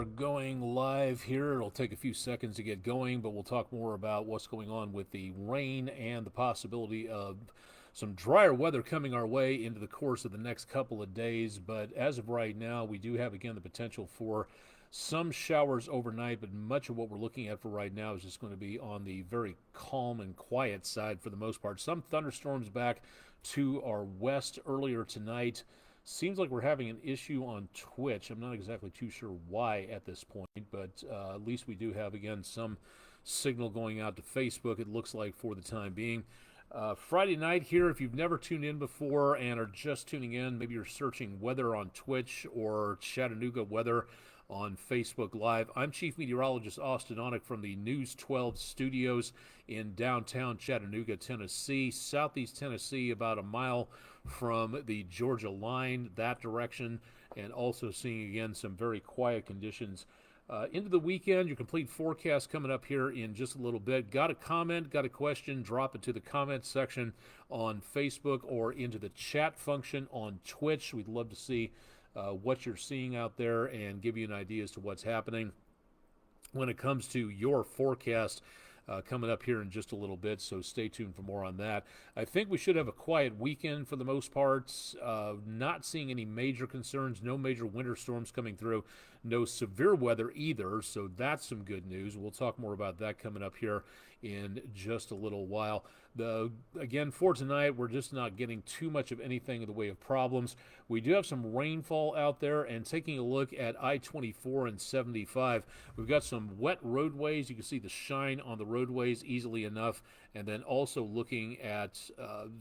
We're going live here. It'll take a few seconds to get going, but we'll talk more about what's going on with the rain and the possibility of some drier weather coming our way into the course of the next couple of days. But as of right now, we do have again the potential for some showers overnight, but much of what we're looking at for right now is just going to be on the very calm and quiet side for the most part. Some thunderstorms back to our west earlier tonight. Seems like we're having an issue on Twitch. I'm not exactly too sure why at this point, but at least we do have, again, some signal going out to Facebook, it looks like, for the time being. Friday night here, if you've never tuned in before and are just tuning in, maybe you're searching weather on Twitch or Chattanooga weather on Facebook Live. I'm Chief Meteorologist Austen Onek from the News 12 studios in downtown Chattanooga, Tennessee, southeast Tennessee, about a mile from the Georgia line, that direction, and also seeing again some very quiet conditions into the weekend. Your complete forecast coming up here in just a little bit. Got a comment, got a question, drop it to the comment section on Facebook or into the chat function on Twitch. We'd love to see what you're seeing out there and give you an idea as to what's happening when it comes to your forecast coming up here in just a little bit, so stay tuned for more on that. I think we should have a quiet weekend for the most part. Not seeing any major concerns, no major winter storms coming through, no severe weather either, so that's some good news. We'll talk more about that coming up here in just a little while. Again, for tonight, we're just not getting too much of anything in the way of problems. We do have some rainfall out there, and taking a look at I-24 and 75, we've got some wet roadways. You can see the shine on the roadways easily enough, and then also looking at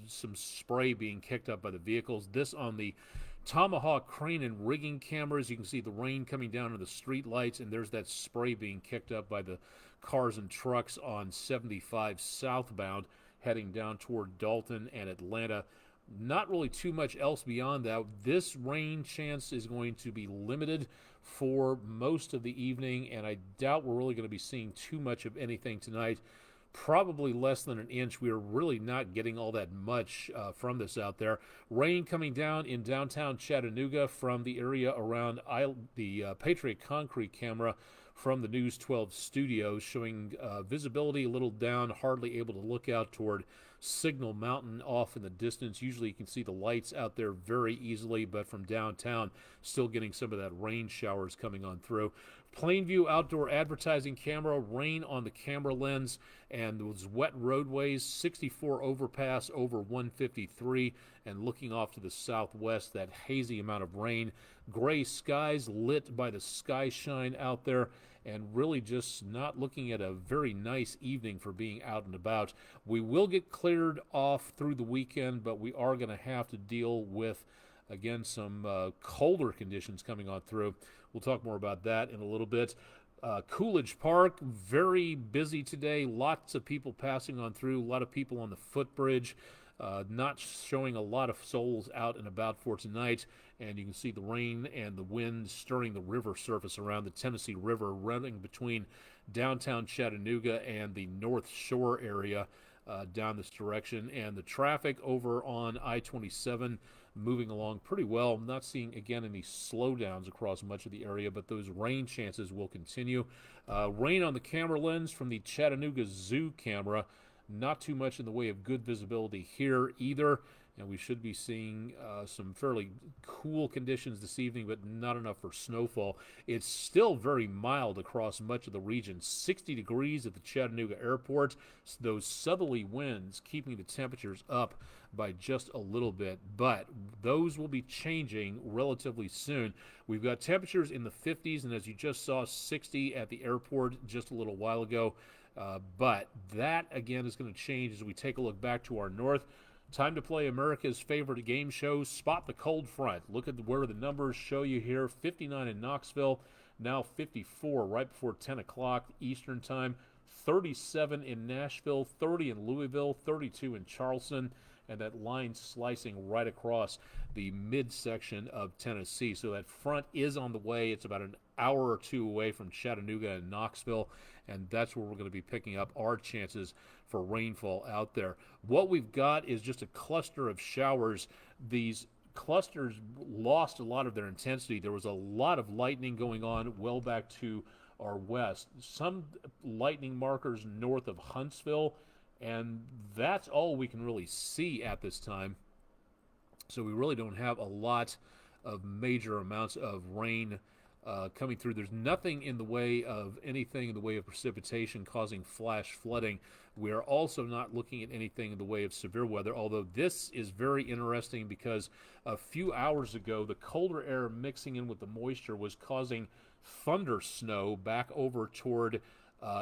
some spray being kicked up by the vehicles. This on the Tomahawk crane and rigging cameras. You can see the rain coming down on the street lights, and there's that spray being kicked up by the cars and trucks on 75 southbound heading down toward Dalton and Atlanta. Not really too much else beyond that. This rain chance is going to be limited for most of the evening, and I doubt we're really going to be seeing too much of anything tonight. Probably less than an inch. We are really not getting all that much from this out there. Rain coming down in downtown Chattanooga from the area around the Patriot Concrete camera from the News 12 studios, showing visibility a little down, hardly able to look out toward Signal Mountain off in the distance. Usually you can see the lights out there very easily, but from downtown, still getting some of that rain showers coming on through. Plainview outdoor advertising camera, rain on the camera lens, and those wet roadways, 64 overpass over 153, and looking off to the southwest, that hazy amount of rain. Gray skies lit by the sky shine out there, and really just not looking at a very nice evening for being out and about. We will get cleared off through the weekend, but we are going to have to deal with, again, some colder conditions coming on through. We'll talk more about that in a little bit. Coolidge Park, very busy today. Lots of people passing on through, a lot of people on the footbridge. Not showing a lot of souls out and about for tonight, and you can see the rain and the wind stirring the river surface around the Tennessee River, running between downtown Chattanooga and the North Shore area down this direction, and the traffic over on I-27 moving along pretty well. I'm not seeing, again, any slowdowns across much of the area, but those rain chances will continue. Rain on the camera lens from the Chattanooga Zoo camera. Not too much in the way of good visibility here either, and we should be seeing some fairly cool conditions this evening, but not enough for snowfall. It's still very mild across much of the region. 60 degrees at the Chattanooga airport. Those southerly winds keeping the temperatures up by just a little bit, but those will be changing relatively soon. We've got temperatures in the 50s, and as you just saw, 60 at the airport just a little while ago. But that, again, is going to change as we take a look back to our north. Time to play America's favorite game show, Spot the Cold Front. Look at where the numbers show you here. 59 in Knoxville, now 54 right before 10 o'clock Eastern Time. 37 in Nashville, 30 in Louisville, 32 in Charleston, and that line slicing right across the midsection of Tennessee. So that front is on the way. It's about an hour or two away from Chattanooga and Knoxville, and that's where we're going to be picking up our chances for rainfall out there. What we've got is just a cluster of showers. These clusters lost a lot of their intensity. There was a lot of lightning going on well back to our west. Some lightning markers north of Huntsville, and that's all we can really see at this time. So we really don't have a lot of major amounts of rain coming through. There's nothing in the way of anything in the way of precipitation causing flash flooding. We are also not looking at anything in the way of severe weather, although this is very interesting because a few hours ago, the colder air mixing in with the moisture was causing thunder snow back over toward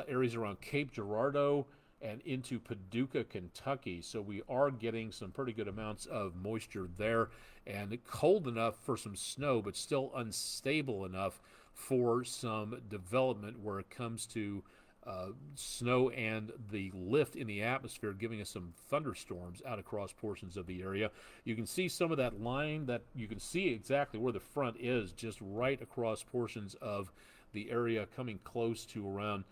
areas around Cape Girardeau and into Paducah, Kentucky. So we are getting some pretty good amounts of moisture there, and cold enough for some snow, but still unstable enough for some development where it comes to snow and the lift in the atmosphere, giving us some thunderstorms out across portions of the area. You can see some of that line, that you can see exactly where the front is, just right across portions of the area, coming close to around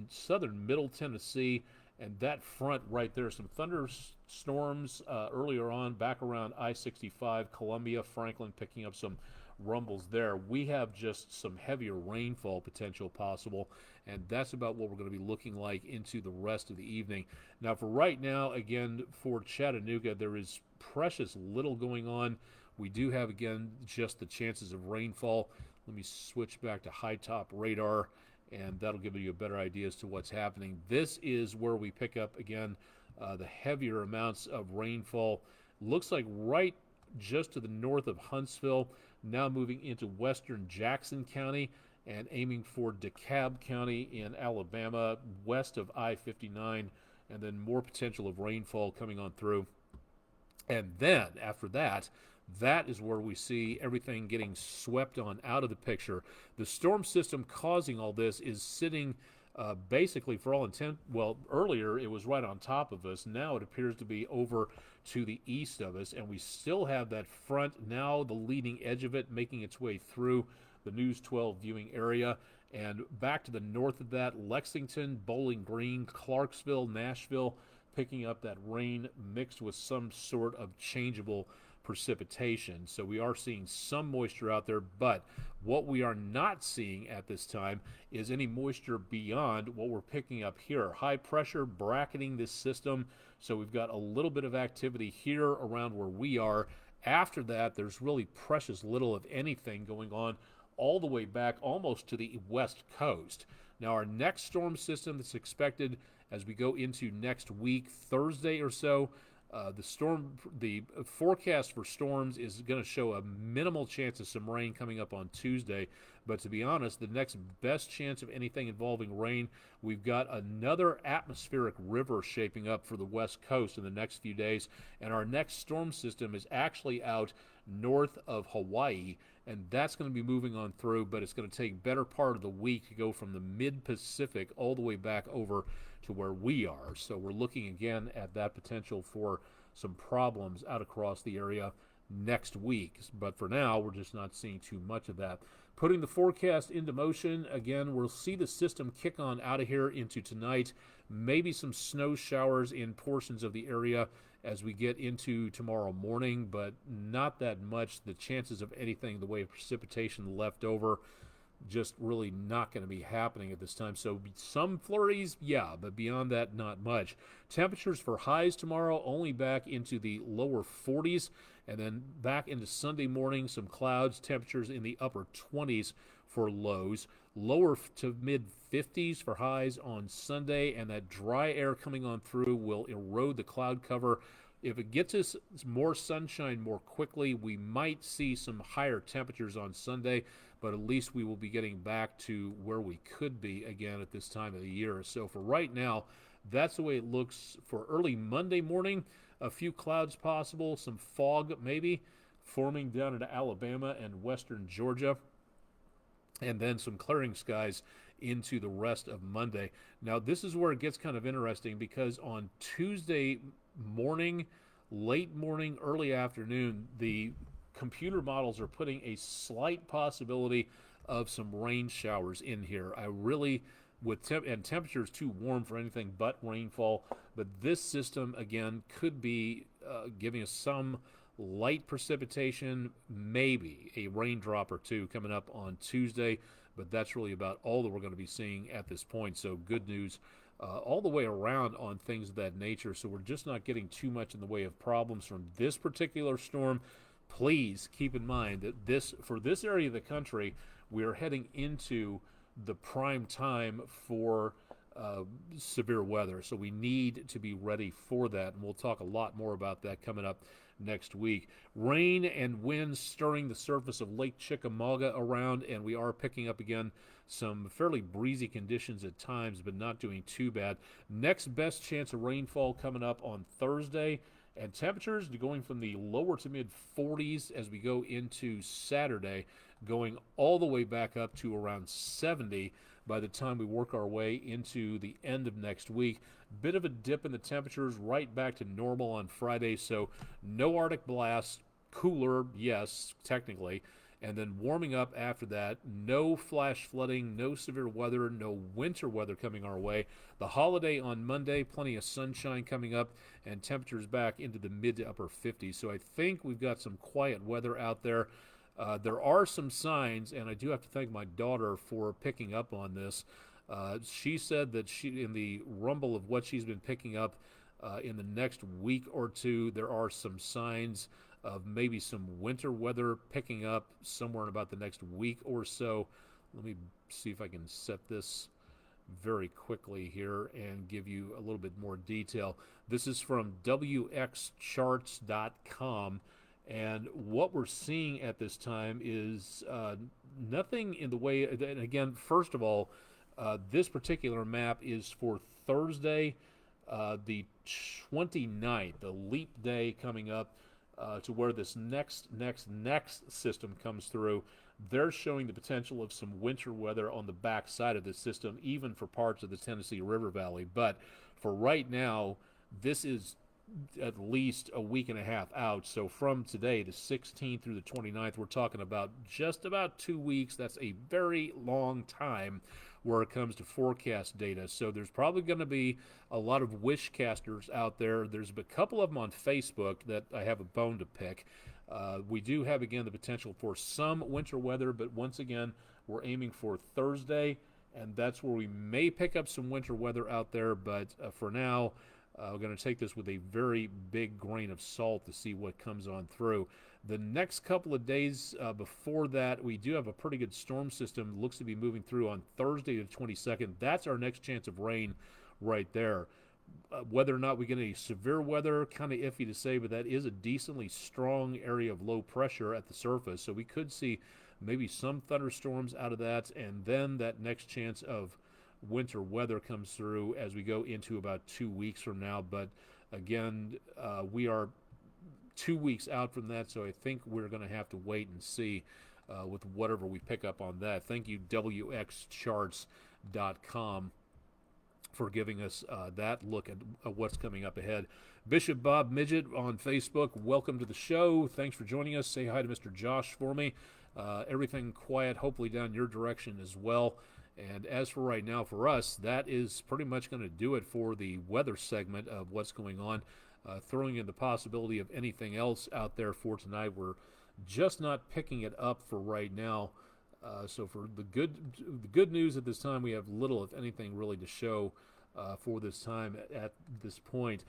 southern middle Tennessee, and that front right there, some thunderstorms earlier on back around I-65, Columbia, Franklin, picking up some rumbles there. We have just some heavier rainfall potential possible, and that's about what we're going to be looking like into the rest of the evening. Now, for right now, again, for Chattanooga, there is precious little going on. We do have, again, just the chances of rainfall. Let me switch back to high top radar, and that'll give you a better idea as to what's happening. This is where we pick up, again, the heavier amounts of rainfall. Looks like right just to the north of Huntsville, now moving into western Jackson County and aiming for DeKalb County in Alabama, west of I-59, and then more potential of rainfall coming on through. And then, after that, that is where we see everything getting swept on out of the picture. The storm system causing all this is sitting basically, for all intent, well, earlier it was right on top of us. Now it appears to be over to the east of us, and we still have that front, now the leading edge of it, making its way through the News 12 viewing area. And back to the north of that, Lexington, Bowling Green, Clarksville, Nashville, picking up that rain mixed with some sort of changeable precipitation. So we are seeing some moisture out there, but what we are not seeing at this time is any moisture beyond what we're picking up here. High pressure bracketing this system, so we've got a little bit of activity here around where we are. After that, there's really precious little of anything going on all the way back almost to the west coast. Now, our next storm system that's expected as we go into next week, Thursday or so, the forecast for storms is going to show a minimal chance of some rain coming up on Tuesday. But to be honest, the next best chance of anything involving rain, we've got another atmospheric river shaping up for the west coast in the next few days. And our next storm system is actually out north of Hawaii, and that's going to be moving on through, but it's going to take better part of the week to go from the mid-Pacific all the way back over to where we are. So we're looking again at that potential for some problems out across the area next week. But for now, we're just not seeing too much of that. Putting the forecast into motion, again, we'll see the system kick on out of here into tonight. Maybe some snow showers in portions of the area as we get into tomorrow morning, but not that much. The chances of anything in the way of precipitation left over, just really not going to be happening at this time. So some flurries, yeah, but beyond that, not much. Temperatures for highs tomorrow only back into the lower 40s, and then back into Sunday morning, some clouds, temperatures in the upper 20s for lows. Lower to mid 50s for highs on Sunday, and that dry air coming on through will erode the cloud cover. If it gets us more sunshine more quickly, we might see some higher temperatures on Sunday, but at least we will be getting back to where we could be again at this time of the year. So for right now, that's the way it looks for early Monday morning. A few clouds possible, some fog maybe forming down into Alabama and western Georgia, and then some clearing skies into the rest of Monday. Now, this is where it gets kind of interesting, because on Tuesday morning, late morning, early afternoon, the computer models are putting a slight possibility of some rain showers in here. I really, and temperatures too warm for anything but rainfall, but this system, again, could be giving us some light precipitation, maybe a raindrop or two coming up on Tuesday, but that's really about all that we're going to be seeing at this point. So good news all the way around on things of that nature. So we're just not getting too much in the way of problems from this particular storm. Please keep in mind that for this area of the country, we are heading into the prime time for severe weather. So we need to be ready for that, and we'll talk a lot more about that coming up next week. Rain and winds stirring the surface of Lake Chickamauga around, and we are picking up again some fairly breezy conditions at times, but not doing too bad. Next best chance of rainfall coming up on Thursday, and temperatures going from the lower to mid 40s as we go into Saturday, going all the way back up to around 70 by the time we work our way into the end of next week. Bit of a dip in the temperatures, right back to normal on Friday, so no Arctic blast, cooler, yes, technically, and then warming up after that. No flash flooding, no severe weather, no winter weather coming our way. The holiday on Monday, plenty of sunshine coming up, and temperatures back into the mid to upper 50s. So I think we've got some quiet weather out there. There are some signs, and I do have to thank my daughter for picking up on this. She said that in the rumble of what she's been picking up in the next week or two, there are some signs of maybe some winter weather picking up somewhere in about the next week or so. Let me see if I can set this very quickly here and give you a little bit more detail. This is from wxcharts.com. And what we're seeing at this time is nothing in the way, and again, first of all, this particular map is for Thursday, the 29th, the leap day coming up, to where this next system comes through. They're showing the potential of some winter weather on the back side of this system, even for parts of the Tennessee River Valley. But for right now, this is at least a week and a half out. So from today, the 16th through the 29th, we're talking about just about 2 weeks. That's a very long time where it comes to forecast data. So there's probably going to be a lot of wish casters out there. There's a couple of them on Facebook that I have a bone to pick. We do have, again, the potential for some winter weather, but once again, we're aiming for Thursday, and that's where we may pick up some winter weather out there. But for now, we're going to take this with a very big grain of salt to see what comes on through. The next couple of days before that, we do have a pretty good storm system. Looks to be moving through on Thursday the 22nd. That's our next chance of rain right there. Whether or not we get any severe weather, kind of iffy to say, but that is a decently strong area of low pressure at the surface. So we could see maybe some thunderstorms out of that, and then that next chance of winter weather comes through as we go into about 2 weeks from now. But again, we are 2 weeks out from that, so I think we're going to have to wait and see with whatever we pick up on that. Thank you, wxcharts.com, for giving us that look at what's coming up ahead. Bishop Bob Midget on Facebook, welcome to the show. Thanks for joining us. Say hi to Mr. Josh for me. Everything quiet, hopefully down your direction as well. And as for right now, for us, that is pretty much going to do it for the weather segment of what's going on. Throwing in the possibility of anything else out there for tonight, we're just not picking it up for right now. So for the good news at this time, we have little, if anything, really to show for this time at this point.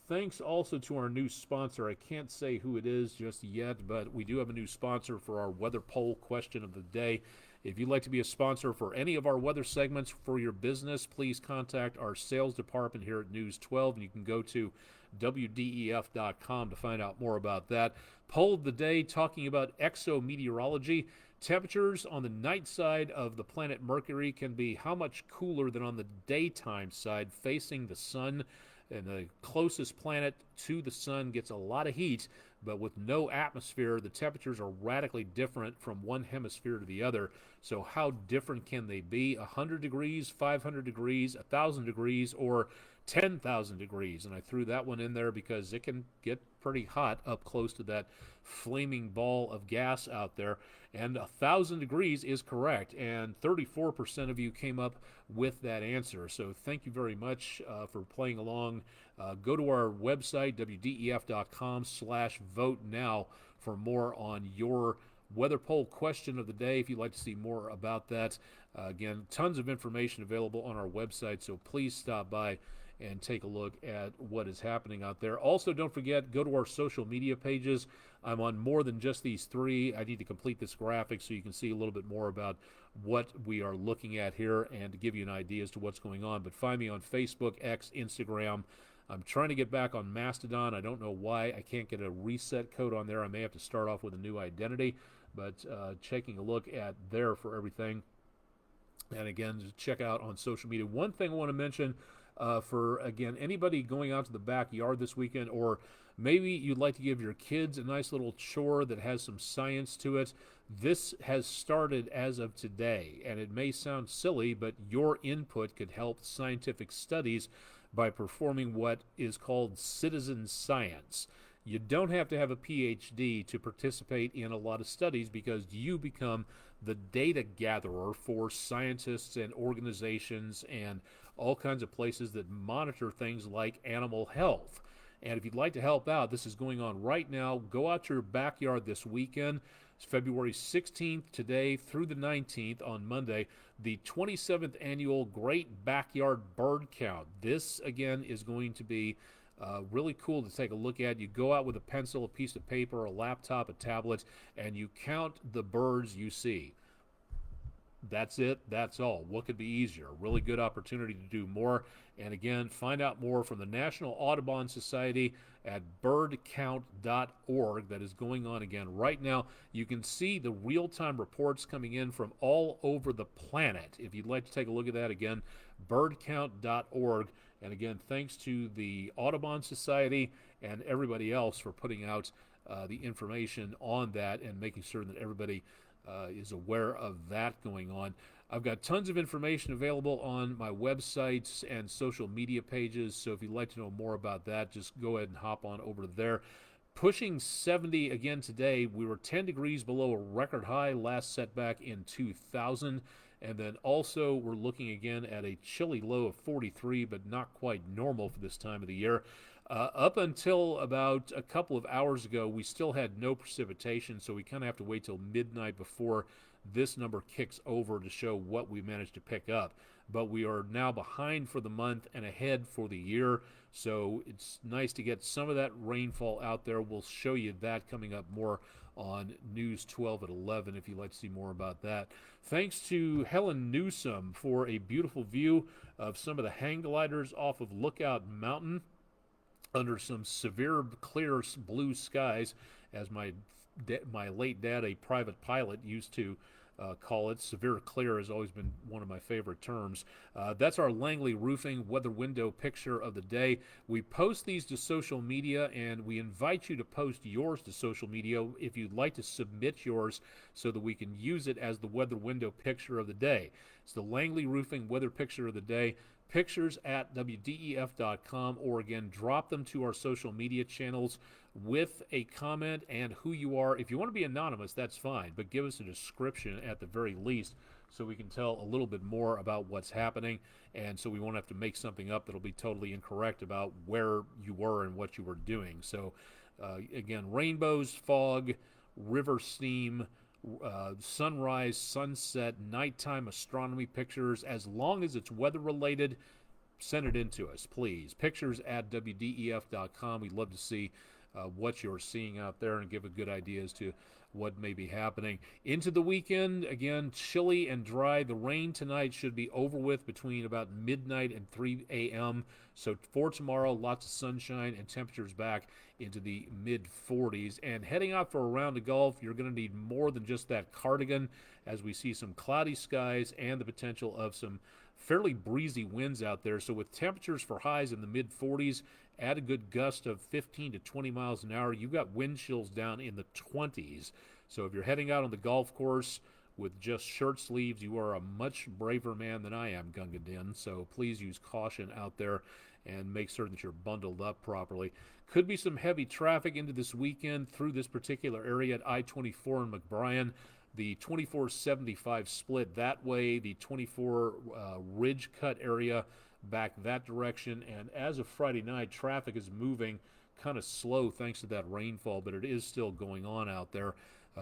Thanks also to our new sponsor. I can't say who it is just yet, but we do have a new sponsor for our weather poll question of the day. If you'd like to be a sponsor for any of our weather segments for your business, please contact our sales department here at News 12, and you can go to WDEF.com to find out more about that. Poll of the day talking about exometeorology. Temperatures on the night side of the planet Mercury can be how much cooler than on the daytime side facing the sun? And the closest planet to the sun gets a lot of heat, but with no atmosphere, the temperatures are radically different from one hemisphere to the other. So how different can they be? 100 degrees, 500 degrees, 1,000 degrees, or 10,000 degrees. And I threw that one in there because it can get pretty hot up close to that flaming ball of gas out there. And 1,000 degrees is correct. And 34% of you came up with that answer. So thank you very much for playing along. Go to our website, wdef.com/vote now for more on your weather poll question of the day if you'd like to see more about that. Again, tons of information available on our website, so please stop by and take a look at what is happening out there. Also, don't forget, go to our social media pages. I'm on more than just these three. I need to complete this graphic so you can see a little bit more about what we are looking at here and to give you an idea as to what's going on. But find me on Facebook, X, Instagram. I'm trying to get back on Mastodon. I don't know why I can't get a reset code on there. I may have to start off with a new identity, but checking a look at there for everything. And again, just check out on social media. One thing I want to mention for, again, anybody going out to the backyard this weekend, or maybe you'd like to give your kids a nice little chore that has some science to it. This has started as of today, and it may sound silly, but your input could help scientific studies by performing what is called citizen science. You don't have to have a PhD to participate in a lot of studies because you become the data gatherer for scientists and organizations and all kinds of places that monitor things like animal health. And if you'd like to help out, this is going on right now. Go out to your backyard this weekend. It's February 16th today through the 19th on Monday, the 27th annual Great Backyard Bird Count. This, again, is going to be really cool to take a look at. You go out with a pencil, a piece of paper, a laptop, a tablet, and you count the birds you see. That's it. That's all. What could be easier? Really good opportunity to do more. And again, find out more from the National Audubon Society at birdcount.org. That is going on again right now. You can see the real-time reports coming in from all over the planet. If you'd like to take a look at that again, birdcount.org. And again, thanks to the Audubon Society and everybody else for putting out the information on that and making sure that everybody is aware of that going on. I've got tons of information available on my websites and social media pages, so if you'd like to know more about that, just go ahead and hop on over there. Pushing 70 again today. We were 10 degrees below a record high last setback in 2000. And then also we're looking again at a chilly low of 43, but not quite normal for this time of the year. Up until about a couple of hours ago, we still had no precipitation, so we kind of have to wait till midnight before this number kicks over to show what we managed to pick up. But we are now behind for the month and ahead for the year, so it's nice to get some of that rainfall out there. We'll show you that coming up more on News 12 at 11 if you'd like to see more about that. Thanks to Helen Newsom for a beautiful view of some of the hang gliders off of Lookout Mountain under some severe clear blue skies, as my late dad, a private pilot, used to call it. Severe clear has always been one of my favorite terms. That's our Langley Roofing weather window picture of the day. We post these to social media, and we invite you to post yours to social media if you'd like to submit yours so that we can use it as the weather window picture of the day. It's the Langley Roofing weather picture of the day. Pictures at WDEF.com, or again, drop them to our social media channels with a comment and who you are. If you want to be anonymous, that's fine, but give us a description at the very least so we can tell a little bit more about what's happening, and so we won't have to make something up that'll be totally incorrect about where you were and what you were doing. So again, rainbows, fog, river steam, sunrise, sunset, nighttime astronomy pictures. As long as it's weather related, send it in to us, please. Pictures at WDEF.com. We'd love to see what you're seeing out there and give a good idea as to what may be happening. Into the weekend, again, chilly and dry. The rain tonight should be over with between about midnight and 3 a.m. So for tomorrow, lots of sunshine and temperatures back into the mid-40s. And heading out for a round of golf, you're going to need more than just that cardigan, as we see some cloudy skies and the potential of some fairly breezy winds out there. So with temperatures for highs in the mid-40s, add a good gust of 15 to 20 miles an hour, you've got wind chills down in the 20s. So if you're heading out on the golf course with just shirt sleeves, you are a much braver man than I am, Gunga Din. So please use caution out there. and make certain that you're bundled up properly. Could be some heavy traffic into this weekend through this particular area at I-24 in McBrien. The 2475 split that way, the 24 Ridge Cut area back that direction. And as of Friday night, traffic is moving kind of slow thanks to that rainfall, but it is still going on out there.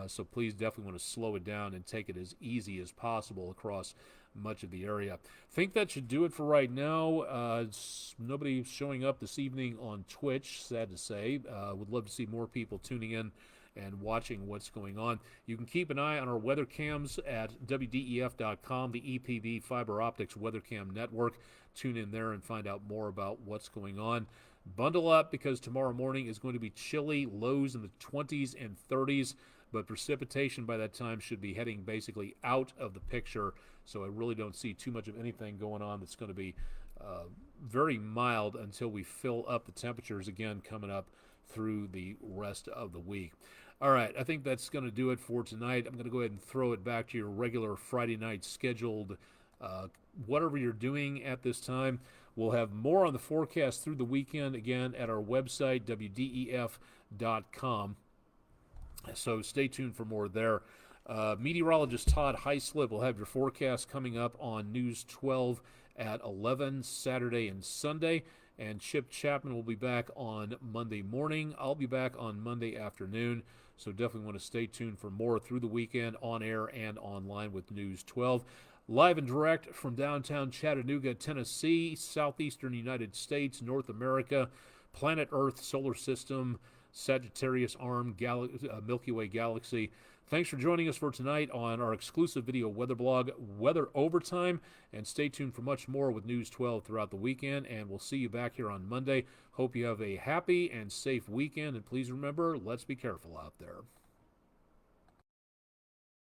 So please definitely want to slow it down and take it as easy as possible across much of the area. Think that should do it for right now. Nobody showing up this evening on Twitch, sad to say. Would love to see more people tuning in and watching what's going on. You can keep an eye on our weather cams at WDEF.com, the EPB Fiber Optics Weather Cam Network. Tune in there and find out more about what's going on. Bundle up because tomorrow morning is going to be chilly, lows in the 20s and 30s, but precipitation by that time should be heading basically out of the picture, so I really don't see too much of anything going on that's going to be very mild until we fill up the temperatures again coming up through the rest of the week. All right, I think that's going to do it for tonight. I'm going to go ahead and throw it back to your regular Friday night scheduled whatever you're doing at this time. We'll have more on the forecast through the weekend, again, at our website, WDEF.com. So stay tuned for more there. Meteorologist Todd Heislip will have your forecast coming up on News 12 at 11 Saturday and Sunday. And Chip Chapman will be back on Monday morning. I'll be back on Monday afternoon. So definitely want to stay tuned for more through the weekend on air and online with News 12. Live and direct from downtown Chattanooga, Tennessee, southeastern United States, North America, planet Earth, solar system, Sagittarius Arm, Milky Way Galaxy. Thanks for joining us for tonight on our exclusive video weather blog, Weather Overtime, and stay tuned for much more with News 12 throughout the weekend, and we'll see you back here on Monday. Hope you have a happy and safe weekend, and please remember, let's be careful out there.